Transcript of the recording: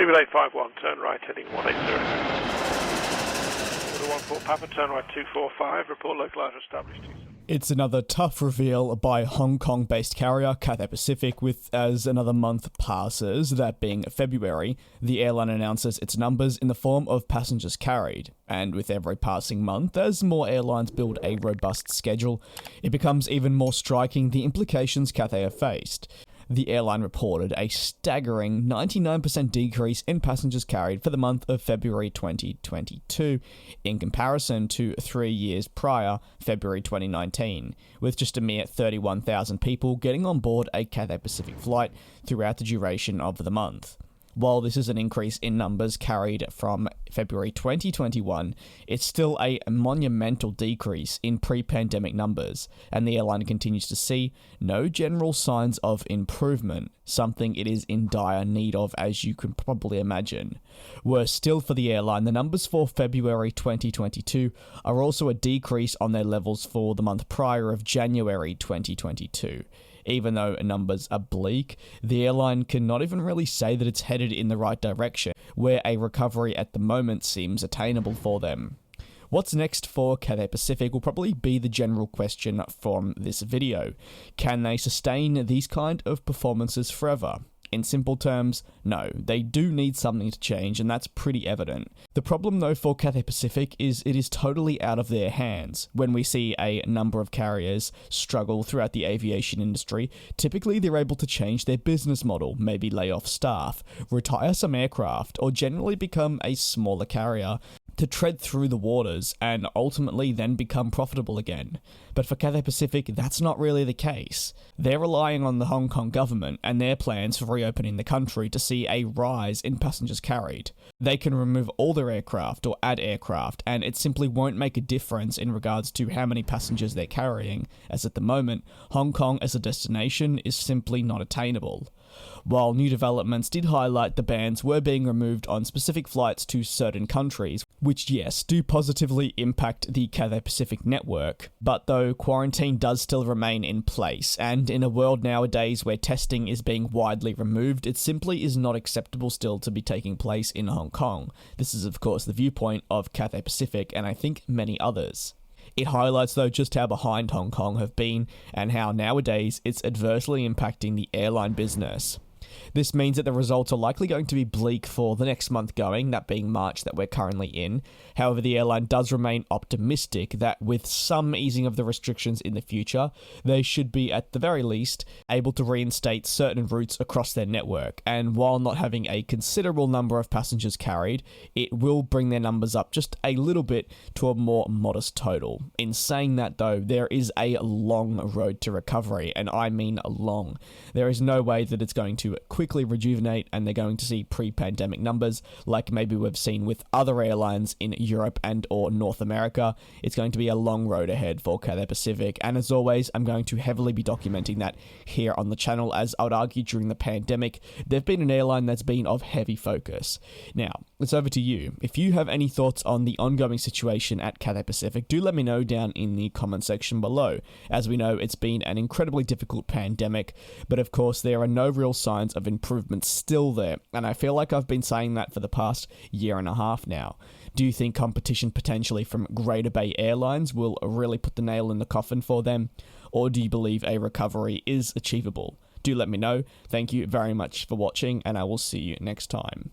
BB851, turn right, heading 180. Order 14 Papa, turn right 245, report localizer established 27. It's another tough reveal by Hong Kong-based carrier Cathay Pacific, with as another month passes, that being February, the airline announces its numbers in the form of passengers carried. And with every passing month, as more airlines build a robust schedule, it becomes even more striking the implications Cathay have faced. The airline reported a staggering 99% decrease in passengers carried for the month of February 2022 in comparison to 3 years prior, February 2019, with just a mere 31,000 people getting on board a Cathay Pacific flight throughout the duration of the month. While this is an increase in numbers carried from February 2021, it's still a monumental decrease in pre-pandemic numbers, and the airline continues to see no general signs of improvement, something it is in dire need of, as you can probably imagine. Worse still for the airline, the numbers for February 2022 are also a decrease on their levels for the month prior of January 2022. Even though numbers are bleak, the airline cannot even really say that it's headed in the right direction, where a recovery at the moment seems attainable for them. What's next for Cathay Pacific will probably be the general question from this video. Can they sustain these kind of performances forever? In simple terms, no, they do need something to change, and that's pretty evident. The problem though for Cathay Pacific is it is totally out of their hands. When we see a number of carriers struggle throughout the aviation industry, typically they're able to change their business model, maybe lay off staff, retire some aircraft, or generally become a smaller carrier to tread through the waters and ultimately then become profitable again. But for Cathay Pacific, that's not really the case. They're relying on the Hong Kong government and their plans for reopening the country to see a rise in passengers carried. They can remove all their aircraft or add aircraft, and it simply won't make a difference in regards to how many passengers they're carrying, as at the moment, Hong Kong as a destination is simply not attainable. While new developments did highlight the bans were being removed on specific flights to certain countries, which yes, do positively impact the Cathay Pacific network, but though quarantine does still remain in place, and in a world nowadays where testing is being widely removed, it simply is not acceptable still to be taking place in Hong Kong. This is of course the viewpoint of Cathay Pacific and I think many others. It highlights though just how behind Hong Kong have been and how nowadays it's adversely impacting the airline business. This means that the results are likely going to be bleak for the next month going, that being March that we're currently in. However, the airline does remain optimistic that with some easing of the restrictions in the future, they should be at the very least able to reinstate certain routes across their network. And while not having a considerable number of passengers carried, it will bring their numbers up just a little bit to a more modest total. In saying that though, there is a long road to recovery, and I mean long. There is no way that it's going to quickly rejuvenate and they're going to see pre-pandemic numbers like maybe we've seen with other airlines in Europe and or North America. It's going to be a long road ahead for Cathay Pacific, and as always I'm going to heavily be documenting that here on the channel, as I would argue during the pandemic they've been an airline that's been of heavy focus. Now it's over to you. If you have any thoughts on the ongoing situation at Cathay Pacific, do let me know down in the comment section below. As we know, it's been an incredibly difficult pandemic, but of course there are no real signs of improvement still there, and I feel like I've been saying that for the past year and a half now. Do you think competition potentially from Greater Bay Airlines will really put the nail in the coffin for them, or do you believe a recovery is achievable? Do let me know. Thank you very much for watching, and I will see you next time.